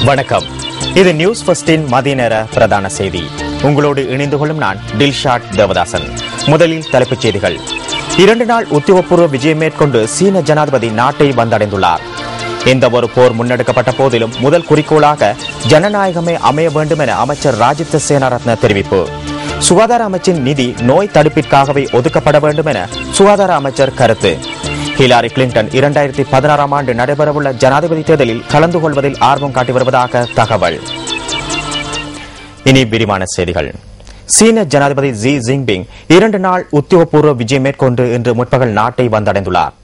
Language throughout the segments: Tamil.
வணக்கம். இது நியூஸ் ஃபர்ஸ்டின் மதிய நேர பிரதான செய்தி. உங்களோடு இணைந்து கொள்ளும் நான் டில்ஷாட் தேவதாசன். முதலில் தலைப்புச் செய்திகள். 2 நாள் உத்தியோகபூர்வ விஜயம் மேற்கொண்டு சீன ஜனாதிபதி நாட்டை வந்தடைந்துள்ளார். எந்த ஒரு போர் முன்னெடுக்கப்பட்ட போதிலும் முதல் குறிக்கோளாக ஜனநாயகமே அமைய வேண்டும் என அமைச்சர் ராஜித சேனாரத்ன தெரிவிப்பு. சுகாதார அமைச்சின் நிதி நோய் தடுப்பிற்காகவே ஒதுக்கப்பட வேண்டும் என சுகாதார அமைச்சர் கருத்து. ஹிலாரி கிளின்டன் 2016 ஆண்டு நடைபெறவுள்ள ஜனாதிபதி தேர்தலில் கலந்து கொள்வதில் ஆர்வம் காட்டி வருவதாக தகவல். இனி விரிவான செய்திகள். சீன ஜனாதிபதி ஜி ஜின்பிங் 2 நாள் உத்தியோகபூர்வ விஜயம் மேற்கொண்டு இன்று முற்பகல் நாட்டை வந்தடைந்துள்ளார்.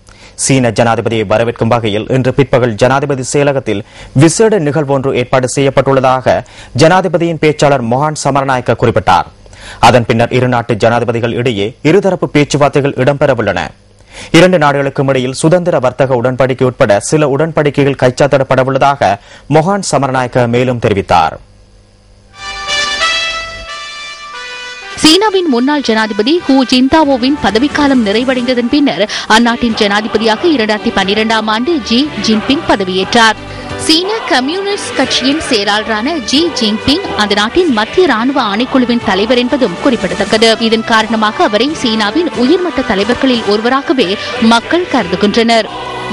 சீன ஜனாதிபதியை வரவேற்கும் வகையில் இன்று பிற்பகல் ஜனாதிபதி செயலகத்தில் விசேட நிகழ்வொன்று ஏற்பாடு செய்யப்பட்டுள்ளதாக ஜனாதிபதியின் பேச்சாளர் மொஹான் சமரநாயக்க குறிப்பிட்டார். அதன் பின்னர் இரு நாட்டு ஜனாதிபதிகள் இடையே இருதரப்பு பேச்சுவார்த்தைகள் இடம்பெறவுள்ளன. 2 நாடுகளுக்கும் இடையில் சுதந்திர வர்த்தக உடன்படிக்கை உட்பட சில உடன்படிக்கைகள் கைச்சாத்திடப்படவுள்ளதாக மொஹான் சமரநாயக்க மேலும் தெரிவித்தார். சீனாவின் முன்னாள் ஜனாதிபதி ஹூ ஜின்தாவோவின் பதவிக்காலம் நிறைவடைந்ததன் பின்னர் அந்நாட்டின் ஜனாதிபதியாக 2012 ஆண்டு ஜி ஜின்பிங் பதவியேற்றார். சீன கம்யூனிஸ்ட் கட்சியின் செயலாளரான ஜி ஜின்பிங் அந்த நாட்டின் மத்திய ராணுவ ஆணைக்குழுவின் தலைவர் என்பதும் குறிப்பிடத்தக்கது. இதன் காரணமாக அவரை சீனாவின் உயர்மட்ட தலைவர்களில் ஒருவராகவே மக்கள் கருதுகின்றனர்.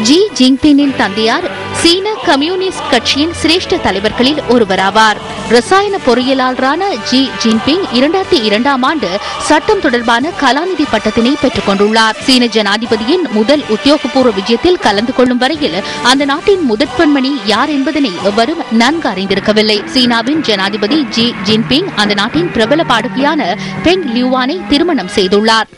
ஜி ஜின்பிங்கின் தந்தையார் சீன கம்யூனிஸ்ட் கட்சியின் சிரேஷ்ட தலைவர்களில் ஒருவராவார். ரசாயன பொறியியலாளரான ஜி ஜின்பிங் 2002 ஆண்டு சட்டம் தொடர்பான கலாநிதி பட்டத்தினை பெற்றுக் கொண்டுள்ளார். சீன ஜனாதிபதியின் முதல் உத்தியோகபூர்வ விஜயத்தில் கலந்து கொள்ளும் வரையில் அந்த நாட்டின் முதற் பெண்மணி யார் என்பதனை எவரும் நன்கு அறிந்திருக்கவில்லை. சீனாவின் ஜனாதிபதி ஜி ஜின்பிங் அந்த நாட்டின் பிரபல பாடகியான பெங் லியூவானை திருமணம் செய்துள்ளார்.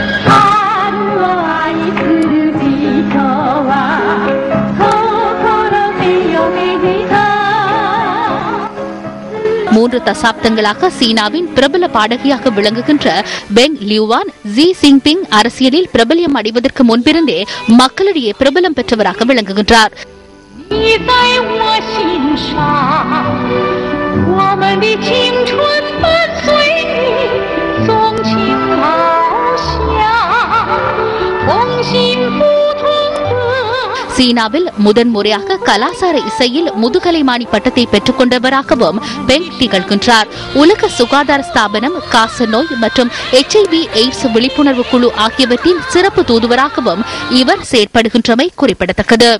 3 தசாப்தங்களாக சீனாவின் பிரபல பாடகியாக விளங்குகின்ற பெங் லியூவான் ஜி ஜின்பிங் அரசியலில் பிரபல்யம் அடைவதற்கு முன்பிருந்தே மக்களிடையே பிரபலம் பெற்றவராக விளங்குகின்றார். சீனாவில் முதன்முறையாக கலாசார இசையில் முதுகலைமானி பட்டத்தை பெற்றுக் கொண்டவராகவும் பெங் திகழ்கின்றார். உலக சுகாதார ஸ்தாபனம், காசநோய் மற்றும் HIV எய்ட்ஸ் விழிப்புணர்வு குழு ஆகியவற்றின் சிறப்பு தூதுவராகவும் இவர் செயற்படுகின்றமை குறிப்பிடத்தக்கது.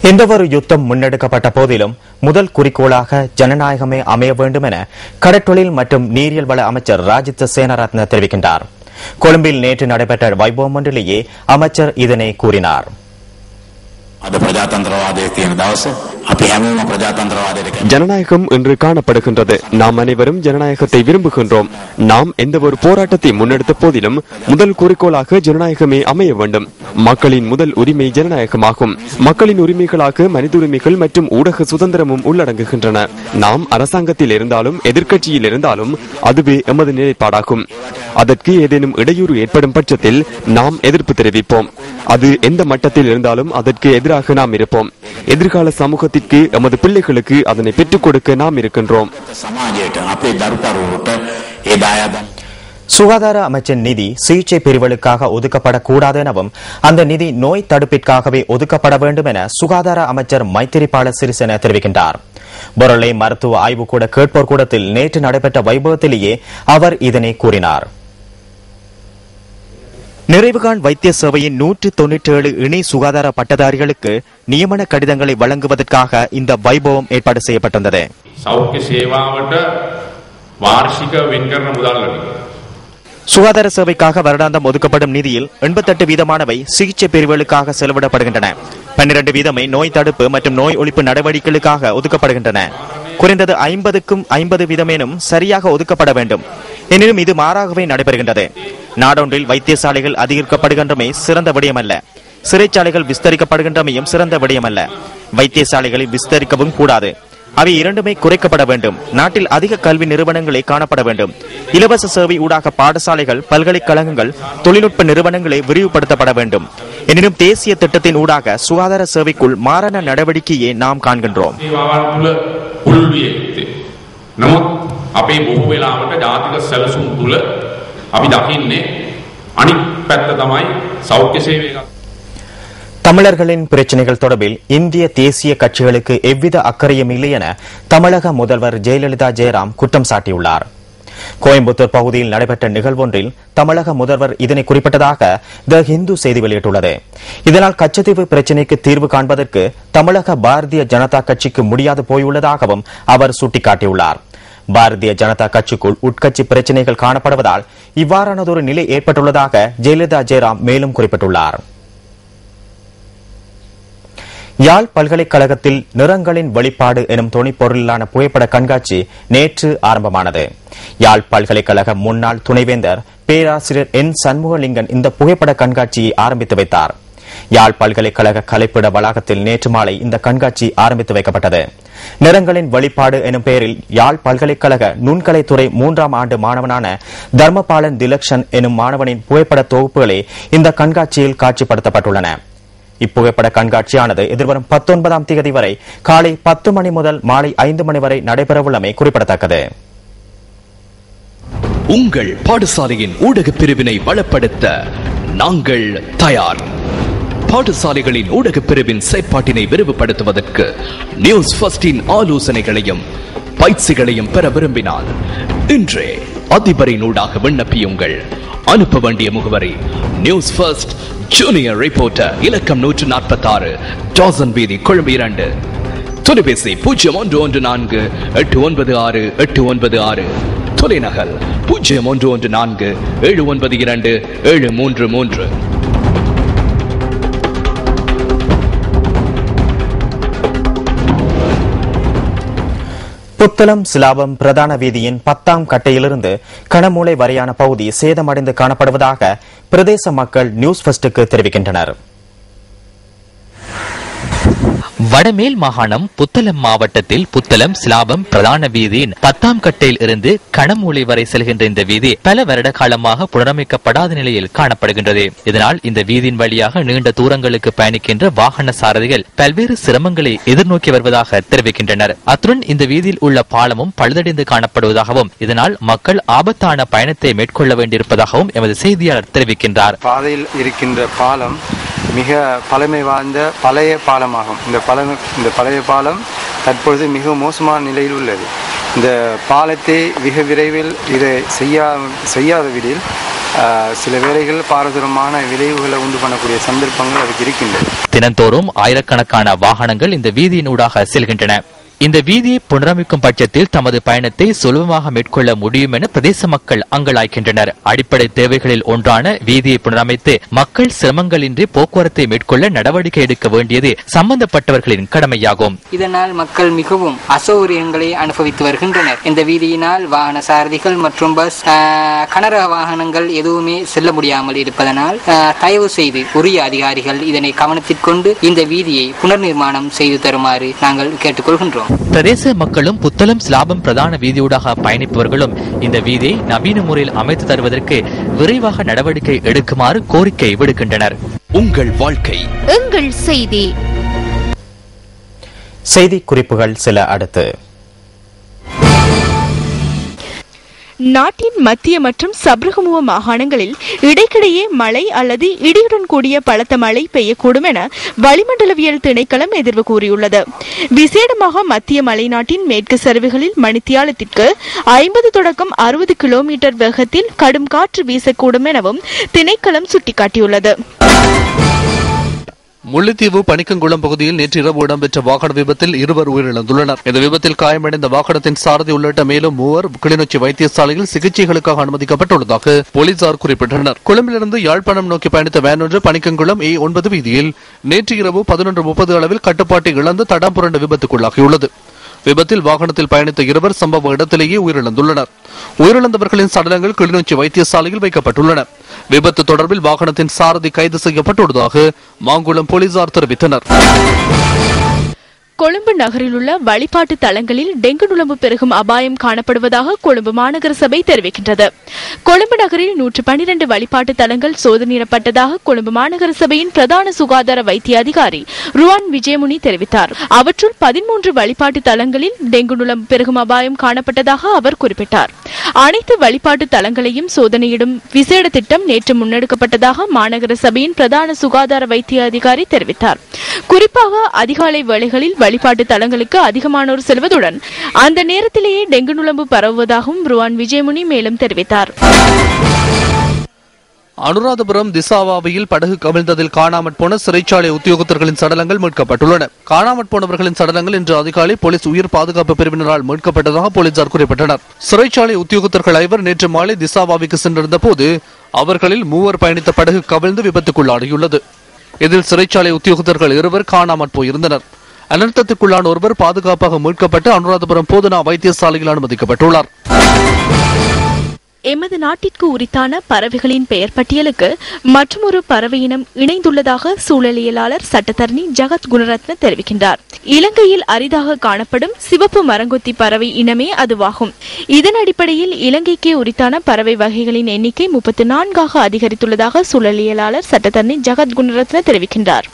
எந்தவொரு யுத்தம் முன்னெடுக்கப்பட்ட போதிலும் முதல் குறிக்கோளாக ஜனநாயகமே அமைய வேண்டும் என கடற்றொழில் மற்றும் நீரியல் வள அமைச்சர் ராஜித சேனாரத்ன தெரிவிக்கின்றார். கொழும்பில் நேற்று நடைபெற்ற வைபவம் ஒன்றிலேயே அமைச்சர் இதனை கூறினார். ஜனநாயகம் இன்று காணப்படுகின்றது. நாம் அனைவரும் ஜனநாயகத்தை விரும்புகின்றோம். நாம் எந்த ஒரு போராட்டத்தை முன்னெடுத்த போதிலும் முதல் குறிக்கோளாக ஜனநாயகமே அமைய வேண்டும். மக்களின் முதல் உரிமை ஜனநாயகமாகும். மக்களின் உரிமைகளாக மனித உரிமைகள் மற்றும் ஊடக சுதந்திரமும் உள்ளடங்குகின்றன. நாம் அரசாங்கத்தில் இருந்தாலும் எதிர்க்கட்சியில் இருந்தாலும் அதுவே எமது நிலைப்பாடாகும். அதற்கு ஏதேனும் இடையூறு ஏற்படும் பட்சத்தில் நாம் எதிர்ப்பு தெரிவிப்போம். அது எந்த மட்டத்தில் இருந்தாலும் அதற்கு எதிராக நாம் இருப்போம். எதிர்கால சமூகத்திற்கு எமது பிள்ளைகளுக்கு அதனை பெற்றுக் கொடுக்க நாம் இருக்கின்றோம். சுகாதார அமைச்சின் நிதி சிகிச்சை பிரிவுகளுக்காக ஒதுக்கப்படக்கூடாது எனவும் அந்த நிதி நோய் தடுப்பிற்காகவே ஒதுக்கப்பட வேண்டும் என சுகாதார அமைச்சர் மைத்திரிபால சிறிசேன தெரிவிக்கின்றார். பொருளை மருத்துவ ஆய்வுக்கூட கேட்போர் கூடத்தில் நேற்று நடைபெற்ற வைபவத்திலேயே அவர் இதனை கூறினார். நிறைவுகாண் வைத்திய சேவையின் 197 இணை சுகாதார பட்டதாரிகளுக்கு நியமன கடிதங்களை வழங்குவதற்காக இந்த வைபவம் ஏற்பாடு செய்யப்பட்டிருந்தது. சுகாதார சேவைக்காக வருடாந்தம் ஒதுக்கப்படும் நிதியில் 88% சிகிச்சை பிரிவுகளுக்காக செலவிடப்படுகின்றன. 12% நோய் தடுப்பு மற்றும் நோய் ஒழிப்பு நடவடிக்கைகளுக்காக ஒதுக்கப்படுகின்றன. குறைந்தது 50% சரியாக ஒதுக்கப்பட வேண்டும். எனினும் இது மாறாகவே நடைபெறுகின்றது. நாடொன்றில் வைத்தியசாலைகள் அதிகரிக்கப்படுகின்றமை சிறந்த விடயமல்ல. சிறைச்சாலைகள் விஸ்தரிக்கப்படுகின்றமையும் சிறந்த விடயமல்ல. வைத்தியசாலைகளை விஸ்தரிக்கவும் கூடாது. அவை இரண்டுமே குறைக்கப்பட வேண்டும். நாட்டில் அதிக கல்வி நிறுவனங்களே காணப்பட வேண்டும். இலவச சேவை ஊடாக பாடசாலைகள், பல்கலைக்கழகங்கள், தொழில்நுட்ப நிறுவனங்களை விரிவுபடுத்தப்பட வேண்டும். எனினும் தேசிய திட்டத்தின் ஊடாக சுகாதார சேவைக்குள் மாறான நடவடிக்கையை நாம் காண்கின்றோம். අපේ බොහෝ වෙලාවට ජාතික සැලසුම් තුල අපි දකින්නේ අනිත් පැත්ත තමයි සෞඛ්‍ය සේවය. தமிழர்களின் பிரச்சனைகள் தொடர்பில் இந்திய தேசிய கட்சிகளுக்கு எவ்வித அக்கறையும் இல்லை என தமிழக முதல்வர் ஜெயலலிதா ஜெயராம் குற்றம் சாட்டியுள்ளார். கோயம்புத்தூர் பகுதியில் நடைபெற்ற நிகழ்வொன்றில் தமிழக முதல்வர் இதனை குறிப்பிட்டதாக த ஹிந்து செய்தி வெளியிட்டுள்ளது. இதனால் கச்சத்தீவு பிரச்சினைக்கு தீர்வு காண்பதற்கு தமிழக பாரதிய ஜனதா கட்சிக்கு முடியாது போயுள்ளதாகவும் அவர் சுட்டிக்காட்டியுள்ளார். பாரதிய ஜனதா கட்சிக்குள் உட்கட்சி பிரச்சினைகள் காணப்படுவதால் இவ்வாறானதொரு நிலை ஏற்பட்டுள்ளதாக ஜெயலலிதா ஜெயராம் மேலும் குறிப்பிட்டுள்ளார். யாழ் பல்கலைக்கழகத்தில் நிறங்களின் வெளிப்பாடு எனும் துணைப்பொருளான புகைப்பட கண்காட்சி நேற்று ஆரம்பமானது. யாழ் பல்கலைக்கழக முன்னாள் துணைவேந்தர் பேராசிரியர் என் சண்முகலிங்கன் இந்த புகைப்பட கண்காட்சியை ஆரம்பித்து வைத்தார். யாழ் பல்கலைக்கழக கலைப்பிட வளாகத்தில் நேற்று மாலை இந்த கண்காட்சி ஆரம்பித்து வைக்கப்பட்டது. நிறங்களின் வெளிப்பாடு எனும் பெயரில் யாழ் பல்கலைக்கழக நுண்கலைத்துறை 3ஆம் ஆண்டு மாணவனான தர்மபாலன் திலக்ஷன் எனும் மாணவனின் புகைப்பட தொகுப்புகளே இந்த கண்காட்சியில் காட்சிப்படுத்தப்பட்டுள்ளன. இப்புகைப்பட கண்காட்சியானது எதிர்வரும் 19ஆம் தேதி வரை காலை 10 மணி முதல் மாலை 5 மணி வரை நடைபெறவுள்ளமை குறிப்பிடத்தக்கது. உங்கள் பாடசாலையின் ஊடக பிரிவினை வளப்படுத்த நாங்கள் தயார். பாடசாலைகளின் ஊடக பிரிவின் செயற்பாட்டினை விரிவுபடுத்துவதற்கு நியூஸ் ஃபர்ஸ்டின் ஆலோசனைகளையும் பயிற்சிகளையும் பெற விரும்பினால் இன்றே அதிபரின் ஊடாக விண்ணப்பியுங்கள். அனுப்ப வேண்டிய முகவரி நியூஸ் ஃபர்ஸ்ட் ஜூனியர் ரிப்போர்ட்டர், இலக்கம் 146, ஜாசன் வீதி, கொழும்பு 2. தொலைபேசி 0114896896, தொலைநகல் 0114792733. புத்தளம் சிலாபம் பிரதான வீதியின் 10ஆம் கட்டையிலிருந்து கணமூலை வரையான பகுதி சேதமடைந்து காணப்படுவதாக பிரதேச மக்கள் நியூஸ் ஃபர்ஸ்டுக்கு தெரிவிக்கின்றனர். வடமேல் மாகாணம் புத்தளம் மாவட்டத்தில் புத்தளம் சிலாபம் பிரதான வீதியின் 10ஆம் கட்டையில் இருந்து கணமூலை வரை செல்கின்ற இந்த வீதி பல வருட காலமாக புனரமைக்கப்படாத நிலையில் காணப்படுகின்றது. இதனால் இந்த வீதியின் வழியாக நீண்ட தூரங்களுக்கு பயணிக்கின்ற வாகன சாரதிகள் பல்வேறு சிரமங்களை எதிர்நோக்கி வருவதாக தெரிவிக்கின்றனர். அத்துடன் இந்த வீதியில் உள்ள பாலமும் பழுதடைந்து காணப்படுவதாகவும் இதனால் மக்கள் ஆபத்தான பயணத்தை மேற்கொள்ள வேண்டியிருப்பதாகவும் எமது செய்தியாளர் தெரிவிக்கின்றார். பாதையில் இருக்கின்ற பாலம் மிக பழமை வாய்ந்த பழைய பாலமாகும். இந்த பழைய பாலம் தற்பொழுது மிக மோசமான நிலையில் உள்ளது. இந்த பாலத்தை மிக விரைவில் இதை செய்யாதவிடில் சில வேளைகள் பாரதூரமான விளைவுகளை உண்டு பண்ணக்கூடிய சந்தர்ப்பங்கள் அதுக்கு இருக்கின்றது. தினந்தோறும் ஆயிரக்கணக்கான வாகனங்கள் இந்த வீதியினூடாக செல்கின்றன. இந்த வீதியை புனரமைக்கும் பட்சத்தில் தமது பயணத்தை சுலபமாக மேற்கொள்ள முடியும் என பிரதேச மக்கள் அங்கலாய்க்கின்றனர். அடிப்படை தேவைகளில் ஒன்றான வீதியை புனரமைத்து மக்கள் சிரமங்களின்றி போக்குவரத்தை மேற்கொள்ள நடவடிக்கை எடுக்க வேண்டியது சம்பந்தப்பட்டவர்களின் கடமையாகும். இதனால் மக்கள் மிகவும் அசௌகரியங்களை அனுபவித்து வருகின்றனர். இந்த வீதியினால் வாகன சாரதிகள் மற்றும் பஸ், கனரக வாகனங்கள் எதுவுமே செல்ல முடியாமல் இருப்பதனால் தயவு செய்து உரிய அதிகாரிகள் இதனை கவனத்திற்கொண்டு இந்த வீதியை புனர் நிர்மாணம் செய்து தருமாறு நாங்கள் கேட்டுக்கொள்கின்றோம். பிரதேச மக்களும் புத்தளம் சிலாபம் பிரதான வீதியூடாக பயணிப்பவர்களும் இந்த வீதியை நவீன முறையில் அமைத்து தருவதற்கு விரைவாக நடவடிக்கை எடுக்குமாறு கோரிக்கை விடுக்கின்றனர். உங்கள் வாழ்க்கை எங்கள் செய்தி. செய்தி குறிப்புகள் சில அடுத்து. நாட்டின் மத்திய மற்றும் சப்ரகமுவ மாகாணங்களில் இடைக்கிடையே மழை அல்லது இடியுடன் கூடிய பலத்த மழை பெய்யக்கூடும் என வளிமண்டலவியல் திணைக்களம் எதிர்வு கூறியுள்ளது. விசேடமாக மத்திய மலைநாட்டின் மேற்கு சரிவுகளில் மணித்தியாலத்திற்கு 50 தொடக்கம் 60 கிலோமீட்டர் வேகத்தில் கடும் காற்று வீசக்கூடும் எனவும் திணைக்களம் சுட்டிக்காட்டியுள்ளது. முல்லைத்தீவு பணிக்கங்குளம் பகுதியில் நேற்று இரவு இடம்பெற்ற வாகன விபத்தில் 2 உயிரிழந்துள்ளனர். இந்த விபத்தில் காயமடைந்த வாகனத்தின் சாரதி உள்ளிட்ட மேலும் 3 கிளிநொச்சி வைத்தியசாலையில் சிகிச்சைகளுக்காக அனுமதிக்கப்பட்டுள்ளதாக போலீசார் குறிப்பிட்டனர். கொழும்பிலிருந்து யாழ்ப்பாணம் நோக்கி பயணித்த வேன் ஒன்று பணிக்கங்குளம் A9 வீதியில் நேற்று இரவு 11:30 அளவில் கட்டுப்பாட்டை இழந்து தடம் புரண்ட விபத்துக்குள்ளாகியுள்ளது. விபத்தில் வாகனத்தில் பயணித்த 2 சம்பவ இடத்திலேயே உயிரிழந்துள்ளனர். உயிரிழந்தவர்களின் சடலங்கள் கிளிநொச்சி வைத்தியசாலையில் வைக்கப்பட்டுள்ளன. விபத்து தொடர்பில் வாகனத்தின் சாரதி கைது செய்யப்பட்டுள்ளதாக மாங்குளம் போலீசார் தெரிவித்தனர். கொழும்பு நகரில் உள்ள வழிபாட்டு தலங்களில் டெங்கு நுளம்பு பெருகும் அபாயம் காணப்படுவதாக கொழும்பு மாநகர சபை தெரிவிக்கின்றது. கொழும்பு நகரில் 112 வழிபாட்டு தலங்கள் சோதனையிடப்பட்டதாக கொழும்பு மாநகர சபையின் பிரதான சுகாதார வைத்திய அதிகாரி ருவான் விஜயமுனி தெரிவித்தார். அவற்றுள் 13 வழிபாட்டு தலங்களில் டெங்கு நுளம்பு பெருகும் அபாயம் காணப்பட்டதாக அவர் குறிப்பிட்டார். அனைத்து வழிபாட்டு தலங்களையும் சோதனையிடும் விசேட திட்டம் நேற்று முன்னெடுக்கப்பட்டதாக மாநகர சபையின் பிரதான சுகாதார வைத்திய அதிகாரி தெரிவித்தார். குறிப்பாக அதிகாலை வேளைகளில் வழிபாட்டு தலங்களுக்கு அதிகமானோர் செல்வதுடன் அந்த நேரத்திலேயே டெங்கு நுளம்பு பரவுவதாகவும் ருவான் விஜயமுனி மேலும் தெரிவித்தார். அனுராதபுரம் திசாவாவில் படகு கவிழ்ந்ததில் காணாமற் போன சிறைச்சாலை உத்தியோகத்தர்களின் சடலங்கள் மீட்கப்பட்டுள்ளன. காணாமற் போனவர்களின் சடலங்கள் இன்று அதிகாலை போலீஸ் உயிர் பாதுகாப்பு பிரிவினரால் மீட்கப்பட்டதாக போலீசார் குறிப்பிட்டனர். சிறைச்சாலை உத்தியோகத்தர்கள் 5 நேற்று மாலை திசாவாவிற்கு சென்றிருந்த போது அவர்களில் 3 பயணித்த படகு கவிழ்ந்து விபத்துக்குள்ளாடியுள்ளது. இதில் சிறைச்சாலை உத்தியோகத்தர்கள் 2 காணாமற் போயிருந்தனர். அனர்த்தத்துக்குள்ளான ஒருவர் பாதுகாப்பாக மீட்கப்பட்டு அனுராதபுரம் போதனா வைத்தியசாலையில் அனுமதிக்கப்பட்டுள்ளார். எமது நாட்டிற்கு உரித்தான பறவைகளின் பெயர் பட்டியலுக்கு மற்றொரு பறவை இனம் இணைந்துள்ளதாக சூழலியலாளர் சட்டத்தரணி ஜகத் குணரத்ன தெரிவிக்கின்றார். இலங்கையில் அரிதாக காணப்படும் சிவப்பு மரங்கொத்தி பறவை இனமே அதுவாகும். இதன் அடிப்படையில் இலங்கைக்கே உரித்தான பறவை வகைகளின் எண்ணிக்கை 34ஆக அதிகரித்துள்ளதாக சூழலியலாளர் சட்டத்தரணி ஜகத் குணரத்ன தெரிவிக்கின்றார்.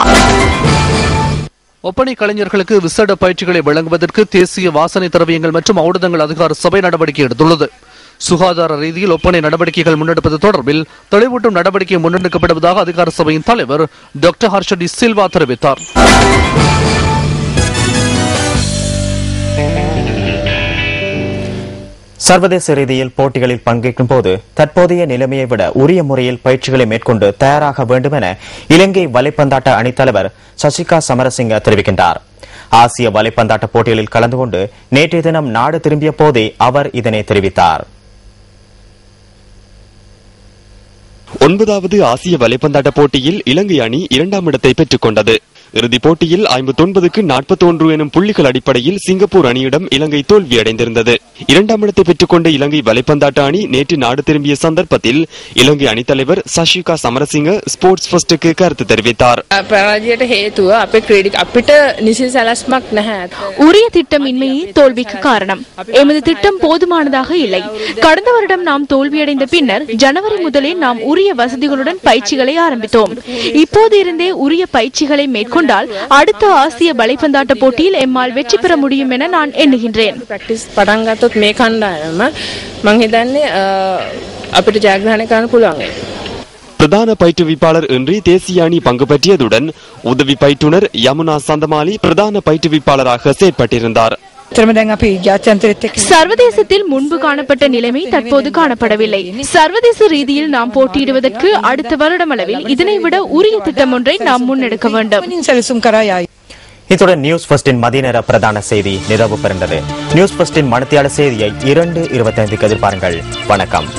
ஒப்பனை கலைஞர்களுக்கு விசேட பயிற்சிகளை வழங்குவதற்கு தேசிய வாசனை திரவியங்கள் மற்றும் ஔடதங்கள் அதிகார சபை நடவடிக்கை எடுத்துள்ளது. சுகாதார ரீதியில் ஒப்பனை நடவடிக்கைகள் முன்னெடுப்பது தொடர்பில் தெளிவூட்டும் நடவடிக்கை முன்னெடுக்கப்படுவதாக அதிகார சபையின் தலைவர் டாக்டர் ஹர்ஷடி சில்வா தெரிவித்தார். சர்வதேச ரீதியில் போட்டிகளில் பங்கேற்கும் போது தற்போதைய நிலைமையை விட உரிய முறையில் பயிற்சிகளை மேற்கொண்டு தயாராக வேண்டும் என இலங்கை வலைப்பந்தாட்ட அணித்தலைவர் சசிகா சமரசிங்க தெரிவிக்கின்றார். ஆசிய வலைப்பந்தாட்ட போட்டிகளில் கலந்து கொண்டு நேற்றைய தினம் நாடு திரும்பிய போதே அவர் இதனை தெரிவித்தார். 9வது ஆசிய வலைப்பந்தாட்ட போட்டியில் இலங்கை அணி 2ஆம் இடத்தை பெற்றுக் கொண்டது. இறுதிப் போட்டியில் 59க்கு 41 எனும் புள்ளிகள் அடிப்படையில் சிங்கப்பூர் அணியிடம் இலங்கை தோல்வியடைந்திருந்தது. 2ஆம் இடத்தை பெற்றுக் கொண்ட இலங்கை வலைப்பந்தாட்ட அணி நேற்று நாடு திரும்பிய சந்தர்ப்பத்தில் இலங்கை அணித்தலைவர் சசிகா சமரசிங்க ஸ்போர்ட்ஸ் ஃபர்ஸ்டுக்கு கருத்து தெரிவித்தார். உரிய திட்டமின்மையே தோல்விக்கு காரணம். எமது திட்டம் போதுமானதாக இல்லை. கடந்த வருடம் நாம் தோல்வியடைந்த பின்னர் ஜனவரி முதலே நாம் உரிய வசதிகளுடன் பயிற்சிகளை ஆரம்பித்தோம். இப்போது இருந்தே உரிய பயிற்சிகளை மேற்கொண்டால் அடுத்த ஆசிய வலைப்பந்தாட்ட போட்டியில் எம்மால் வெற்றி பெற முடியும் என நான் எண்ணுகின்றேன். பிரதான பயிற்றுவிப்பாளர் இன்றி தேசிய அணி பங்கு பற்றியதுடன் உதவி பயிற்றுனர் யமுனா சந்தமாலி பிரதான பயிற்றுவிப்பாளராக செயற்பட்டிருந்தார். சர்வதேசத்தில் முன்பு காணப்பட்ட நிலைமை தற்போது காணப்படவில்லை. சர்வதேச ரீதியில் நாம் போட்டியிடுவதற்கு அடுத்த வருடம் அளவில் இதனை விட உரிய திட்டம் ஒன்றை நாம் முன்னெடுக்க வேண்டும். இத்துடன் நியூஸ் ஃபர்ஸ்டின் மதிய நேர பிரதான செய்தி நிறைவு பெறுகிறது. நியூஸ் ஃபர்ஸ்டின் மணித்தியால செய்தியை 2:25 எதிர்பாருங்கள். வணக்கம்.